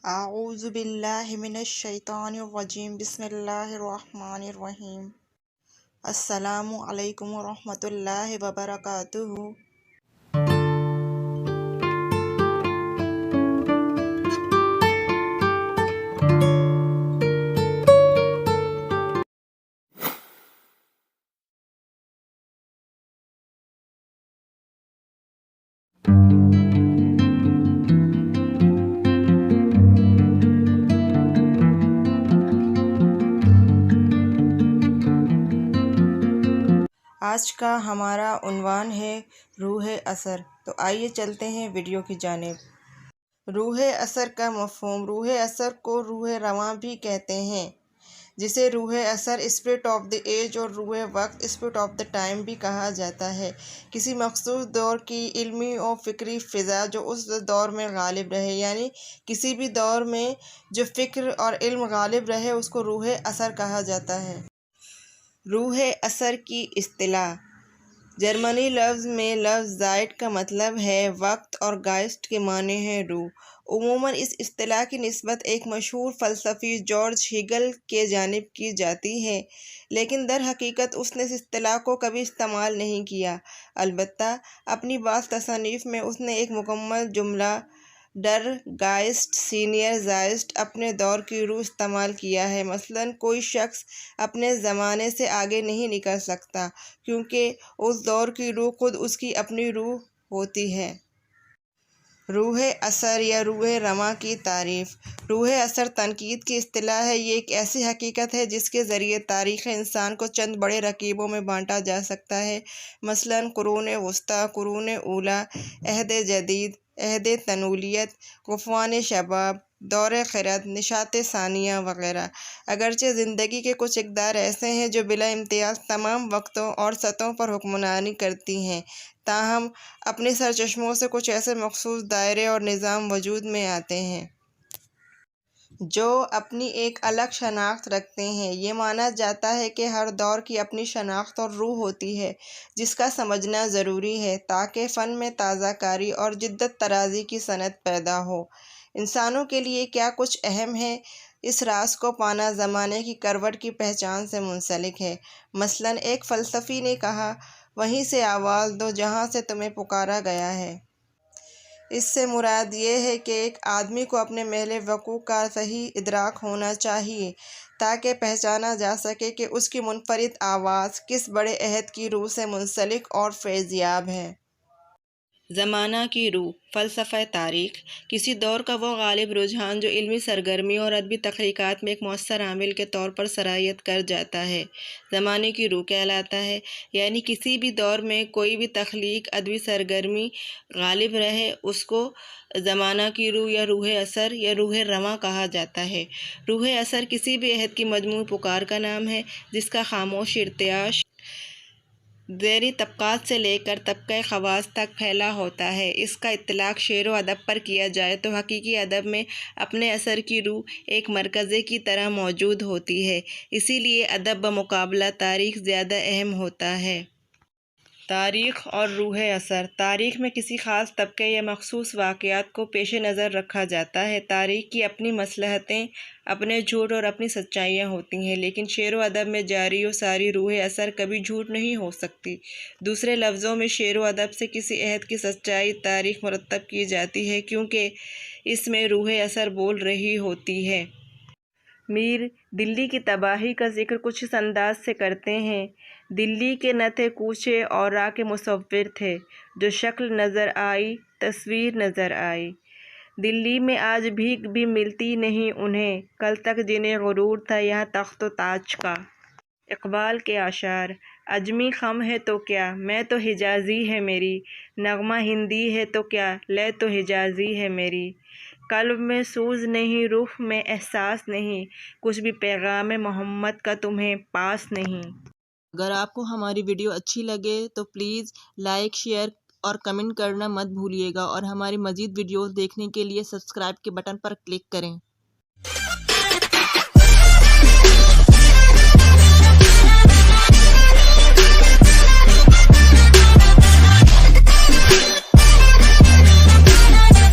اعوذ باللہ من الشیطان الرجیم بسم اللہ الرحمن الرحیم السلام علیکم ورحمۃ اللہ وبرکاتہ۔ آج کا ہمارا عنوان ہے روح اثر۔ تو آئیے چلتے ہیں ویڈیو کی جانب۔ روح اثر کا مفہوم۔ روح اثر کو روح رواں بھی کہتے ہیں، جسے روح اثر اسپرٹ آف دی ایج اور روح وقت اسپرٹ آف دی ٹائم بھی کہا جاتا ہے۔ کسی مخصوص دور کی علمی اور فکری فضا جو اس دور میں غالب رہے، یعنی کسی بھی دور میں جو فکر اور علم غالب رہے، اس کو روح اثر کہا جاتا ہے۔ روح اثر کی اصطلاح۔ جرمنی لفظ میں لفظ زائٹ کا مطلب ہے وقت اور گائسٹ کے معنی ہے روح۔ عموماً اس اصطلاح کی نسبت ایک مشہور فلسفی جارج ہیگل کے جانب کی جاتی ہے، لیکن در حقیقت اس نے اس اصطلاح کو کبھی استعمال نہیں کیا۔ البتہ اپنی بعض تصانیف میں اس نے ایک مکمل جملہ ڈر گائسٹ سینئر زائسٹ اپنے دور کی روح استعمال کیا ہے۔ مثلاً کوئی شخص اپنے زمانے سے آگے نہیں نکل سکتا، کیونکہ اس دور کی روح خود اس کی اپنی روح ہوتی ہے۔ روح اثر یا روح رواں کی تعریف۔ روح اثر تنقید کی اصطلاح ہے۔ یہ ایک ایسی حقیقت ہے جس کے ذریعے تاریخ انسان کو چند بڑے رکیبوں میں بانٹا جا سکتا ہے، مثلاً قرون وسطیٰ، قرون اولیٰ، عہد جدید، عہد طنولیت، غفوان شباب، دور خرد، نشاط ثانیہ وغیرہ۔ اگرچہ زندگی کے کچھ اقدار ایسے ہیں جو بلا امتیاز تمام وقتوں اور سطحوں پر حکمرانی کرتی ہیں، تاہم اپنے سرچشموں سے کچھ ایسے مخصوص دائرے اور نظام وجود میں آتے ہیں جو اپنی ایک الگ شناخت رکھتے ہیں۔ یہ مانا جاتا ہے کہ ہر دور کی اپنی شناخت اور روح ہوتی ہے، جس کا سمجھنا ضروری ہے تاکہ فن میں تازہ کاری اور جدت طرازی کی صنعت پیدا ہو۔ انسانوں کے لیے کیا کچھ اہم ہے، اس راز کو پانا زمانے کی کروٹ کی پہچان سے منسلک ہے۔ مثلاً ایک فلسفی نے کہا، "وہیں سے آواز دو جہاں سے تمہیں پکارا گیا ہے۔" اس سے مراد یہ ہے کہ ایک آدمی کو اپنے محل وقوع کا صحیح ادراک ہونا چاہیے تاکہ پہچانا جا سکے کہ اس کی منفرد آواز کس بڑے عہد کی روح سے منسلک اور فیضیاب ہے۔ زمانہ کی روح۔ فلسفہ تاریخ۔ کسی دور کا وہ غالب رجحان جو علمی سرگرمیوں اور ادبی تخلیقات میں ایک مؤثر عامل کے طور پر سرایت کر جاتا ہے، زمانے کی روح کہلاتا ہے۔ یعنی کسی بھی دور میں کوئی بھی تخلیق، ادبی سرگرمی غالب رہے، اس کو زمانہ کی روح یا روح اثر یا روح رواں کہا جاتا ہے۔ روح اثر کسی بھی عہد کی مجموعی پکار کا نام ہے جس کا خاموش ارتعاش ذیلی طبقات سے لے کر طبقہ خواص تک پھیلا ہوتا ہے۔ اس کا اطلاق شعر و ادب پر کیا جائے تو حقیقی ادب میں اپنے اثر کی روح ایک مرکزے کی طرح موجود ہوتی ہے، اسی لیے ادب بمقابلہ تاریخ زیادہ اہم ہوتا ہے۔ تاریخ اور روح اثر۔ تاریخ میں کسی خاص طبقے یا مخصوص واقعات کو پیش نظر رکھا جاتا ہے۔ تاریخ کی اپنی مصلحتیں، اپنے جھوٹ اور اپنی سچائیاں ہوتی ہیں، لیکن شعر و ادب میں جاری و ساری روح اثر کبھی جھوٹ نہیں ہو سکتی۔ دوسرے لفظوں میں شعر و ادب سے کسی عہد کی سچائی تاریخ مرتب کی جاتی ہے، کیونکہ اس میں روح اثر بول رہی ہوتی ہے۔ میر دلی کی تباہی کا ذکر کچھ اس انداز سے کرتے ہیں: دلی کے نہ تھے کوچے اور راہ کے مصور تھے، جو شکل نظر آئی تصویر نظر آئی۔ دلی میں آج بھیک بھی ملتی نہیں انہیں، کل تک جنہیں غرور تھا یہاں تخت و تاج کا۔ اقبال کے اشعار۔ عجمی خم ہے تو کیا، میں تو حجازی ہے میری، نغمہ ہندی ہے تو کیا، لے تو حجازی ہے میری۔ قلب میں سوز نہیں، رخ میں احساس نہیں، کچھ بھی پیغام محمد کا تمہیں پاس نہیں۔ اگر آپ کو ہماری ویڈیو اچھی لگے تو پلیز لائک، شیئر اور کمنٹ کرنا مت بھولیے گا، اور ہماری مزید ویڈیوز دیکھنے کے لیے سبسکرائب کے بٹن پر کلک کریں۔